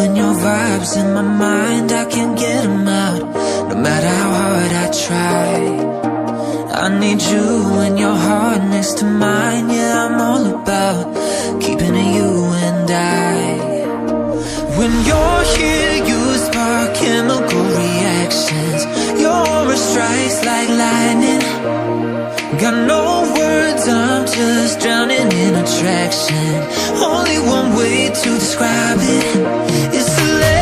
and your vibes in my mind, I can't get them out, no matter how hard I try. I need you and your heart next to mine. Yeah, I'm all about keeping it you and I. When you're here, you spark chemical reactions. Your aura strikes like lightning. Got no words, I'm just drowning in attraction. Only one way to describe it is to let